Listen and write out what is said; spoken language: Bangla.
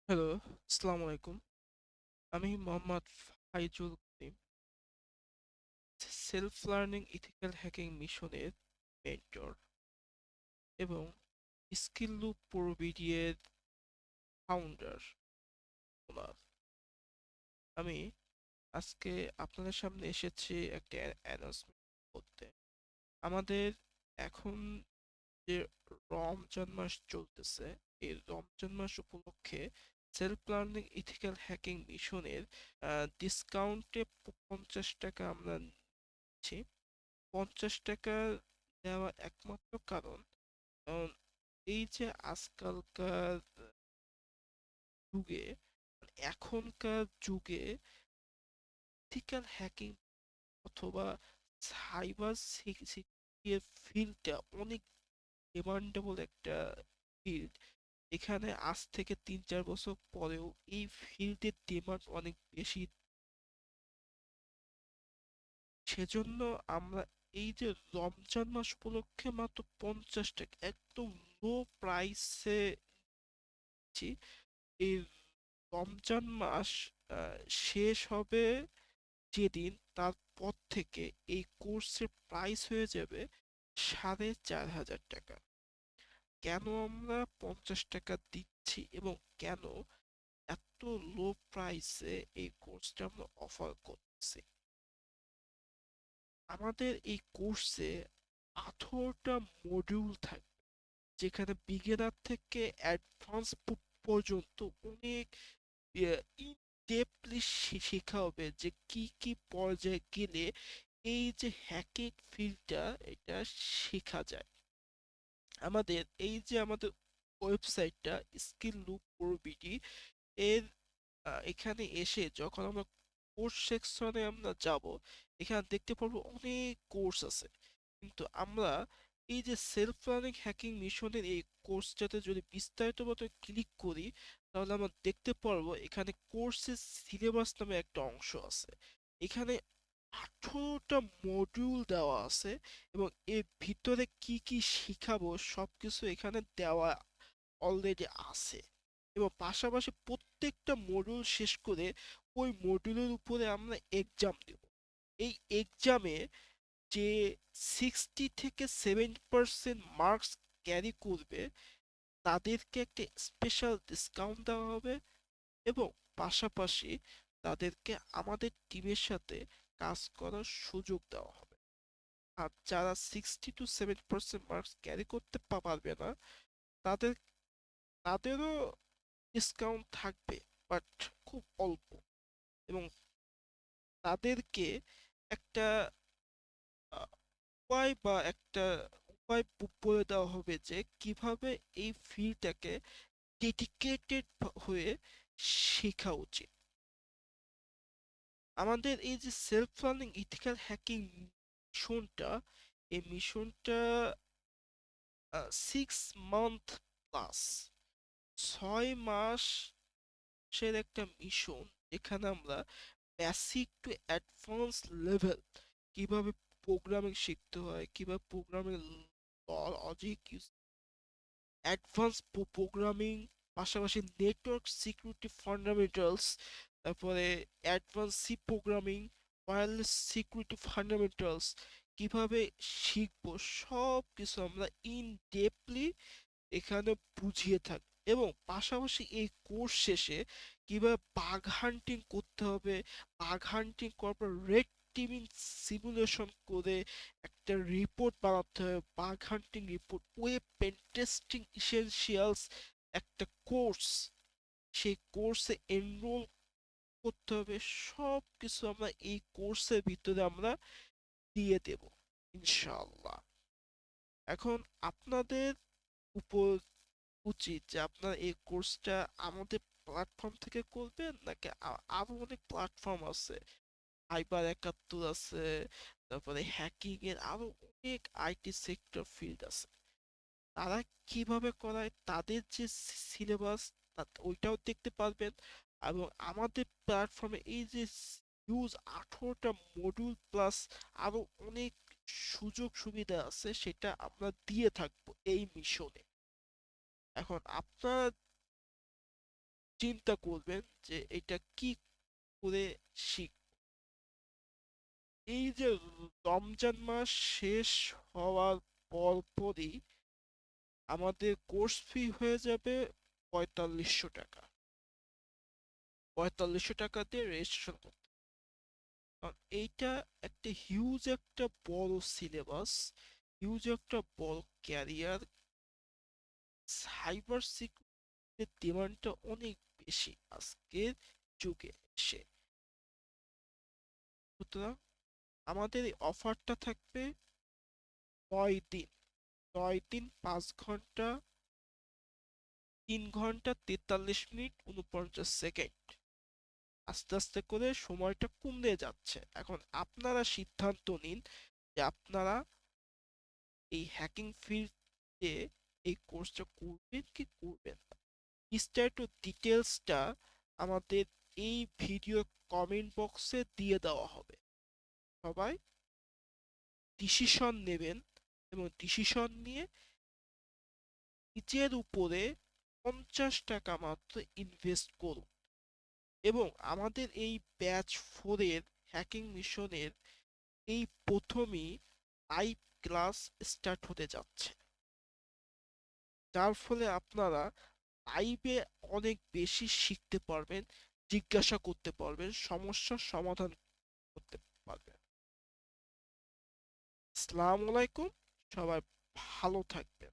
হ্যালো, আসসালামু আলাইকুম। আমি মোহাম্মদ ফাইজুল করিম, সেলফ লার্নিং ইথিক্যাল হ্যাকিং মিশনের মেন্টর এবং স্কিল লুপ প্রোভিডিয়ের ফাউন্ডার ওনার। আমি আজকে আপনাদের সামনে এসেছি একটা অ্যানাউন্সমেন্ট করতে। আমাদের এখন যে রমজান মাস চলতেছে, এই রমজান মাস উপলক্ষে সেলফ লার্নিং ইথিক্যাল হ্যাকিং মিশনের ডিসকাউন্টে 50 টাকা আমরা নিচ্ছি। 50 টাকা দেওয়ার একমাত্র কারণ, কারণ এই যে আজকালকার যুগে, এখনকার যুগে ইথিক্যাল হ্যাকিং অথবা সাইবার সিকিউরিটির ফিল্ডটা অনেক ডিমান্ডেবল একটা ফিল্ড। এখানে আজ থেকে 3-4 বছর পরেও এই ফিল্ডের ডিমান্ড অনেক বেশি। সেজন্য আমরা এই যে রমজান মাস উপলক্ষে মাত্র 50 টাকা একদম লো প্রাইসে দিচ্ছি। এই রমজান মাস শেষ হবে যেদিন, তারপর থেকে এই কোর্সের প্রাইস হয়ে যাবে 4500 টাকা। কেন আমরা 50 টাকা দিচ্ছি এবং কেন এত লো প্রাইসে এই কোর্সটা আমরা অফার করছি? আমাদের এই কোর্সে 18টা মডিউল থাকবে, যেখানে বিগিনার থেকে অ্যাডভান্স পর্যন্ত অনেক ইন ডেপলি শেখা হবে যে কি কি পর্যায়ে গেলে এই যে হ্যাকিং ফিল্ডটা এটা শেখা যায়। আমাদের ওয়েবসাইটটা স্কিল লুপ প্রো এর এখানে এসে যখন আমরা কোর্স সেকশনে আমরা যাব, এখানে দেখতে পারবো অনেক কোর্স আছে। কিন্তু আমরা এই যে সেলফ লার্নিং হ্যাকিং মিশনের এই কোর্সটাতে যদি বিস্তারিত মতো ক্লিক করি, তাহলে আমরা দেখতে পারবো এখানে কোর্সের সিলেবাস নামে একটা অংশ আছে। এখানে 18টা মডিউল দেওয়া আছে এবং এর ভিতরে কি কি শিখাবো সবকিছু এখানে দেওয়া অলরেডি আছে। এবং পাশাপাশি প্রত্যেকটা মডিউল শেষ করে ওই মডিউলের উপরে আমরা এক্সাম দেব। এই এক্সামে যে 60 থেকে 70% মার্কস ক্যারি করবে, তাদেরকে একটা স্পেশাল ডিসকাউন্ট দেওয়া হবে এবং পাশাপাশি তাদেরকে আমাদের টিমের সাথে কাজ করার সুযোগ দেওয়া হবে। আর যারা 60 to 70% মার্কস ক্যারি করতে পারবে না, তাদের তাদেরও ডিসকাউন্ট থাকবে, বাট খুব অল্প। এবং তাদেরকে একটা আহ, উপায় বা একটা উপায় বলে দেওয়া হবে যে কিভাবে এই ফিল্ডটাকে ডেডিকেটেড হয়ে শেখা উচিত। আমাদের এই যে সেলফ লার্নিং ইথিক্যাল হ্যাকিং মিশনটা, এই মিশনটা 6 মান্থ প্লাস, 6 মাসের একটা মিশন, যেখানে আমরা বেসিক টু অ্যাডভান্স লেভেল কিভাবে প্রোগ্রামিং শিখতে হয়, কিভাবে programming logic use, advance programming, পাশাপাশি নেটওয়ার্ক সিকিউরিটি ফান্ডামেন্টালস, তারপরে advance C programming, wireless security fundamentals কিভাবে শিখবো, সব কিছু আমরা ইন ডেপলি এখানে বুঝিয়ে থাকবে। এবং পাশাপাশি এই কোর্স শেষে কিভাবে বাগ হান্টিং করতে হবে, বাগ হান্টিং করার পর রেড টিমিং সিমুলেশন করে একটা রিপোর্ট বানাতে হবে, বাগ হান্টিং রিপোর্ট, ওয়েব পেন টেস্টিং ইসেনশিয়ালস একটা কোর্স, সেই কোর্সে এনরোল করতে হবে। সব কিছু আমরা এই কোর্সের ভিতরে আমরা দিয়ে দেব ইনশাআল্লাহ। এখন আপনাদের উপর উচিত যে আপনারা এই কোর্সটা আমাদের প্ল্যাটফর্ম থেকে করবেন, নাকি আরো অনেক প্ল্যাটফর্ম আছে, ফাইবার 71 আছে, তারপরে হ্যাকিং এর আরো অনেক আইটি সেক্টর ফিল্ড আছে, তারা কিভাবে করায় তাদের যে সিলেবাস ওইটাও দেখতে পারবেন। এবং আমাদের প্ল্যাটফর্মে এই যে হিউজ 18টা মডিউল প্লাস আরো অনেক সুযোগ সুবিধা আছে, সেটা আমরা দিয়ে থাকবো এই মিশনে। এখন আপনারা চিন্তা করবেন যে এটা কি করে শিখ। এই যে রমজান মাস শেষ হওয়ার পরপরই আমাদের কোর্স ফি হয়ে যাবে ৪৫০০ টাকা। ৪৫০০ টাকা দিয়ে রেজিস্ট্রেশন করতে, কারণ এইটা একটা হিউজ একটা বড় সিলেবাস, হিউজ একটা বড় ক্যারিয়ার। সাইবার সিকিউরিটির ডিমান্ডটা অনেক বেশি আজকের যুগে এসে। সুতরাং আমাদের এই অফারটা থাকবে ৯ দিন, ৯ দিন ৫ ঘন্টা ৩ ঘন্টা ৪৩ মিনিট ৪৯ সেকেন্ড। আস্তে আস্তে করে সময়টা কমে যাচ্ছে। এখন আপনারা সিদ্ধান্ত নিন যে আপনারা এই হ্যাকিং ফিল্ডে এই কোর্সটা করবেন কি করবেন না। বিস্তারিত ডিটেলসটা আমাদের এই ভিডিও কমেন্ট বক্সে দিয়ে দেওয়া হবে। সবাই ডিসিশন নেবেন এবং ডিসিশন নিয়ে নিজের উপরে ৫০ টাকা মাত্র ইনভেস্ট করুন। এবং আমাদের এই ব্যাচ 4-এর হ্যাকিং মিশনের এই প্রথমই লাইভ ক্লাস স্টার্ট হতে যাচ্ছে, যার ফলে আপনারা লাইভে অনেক বেশি শিখতে পারবেন, জিজ্ঞাসা করতে পারবেন, সমস্যার সমাধান করতে পারবেন। আসসালামু আলাইকুম, সবাই ভালো থাকবেন।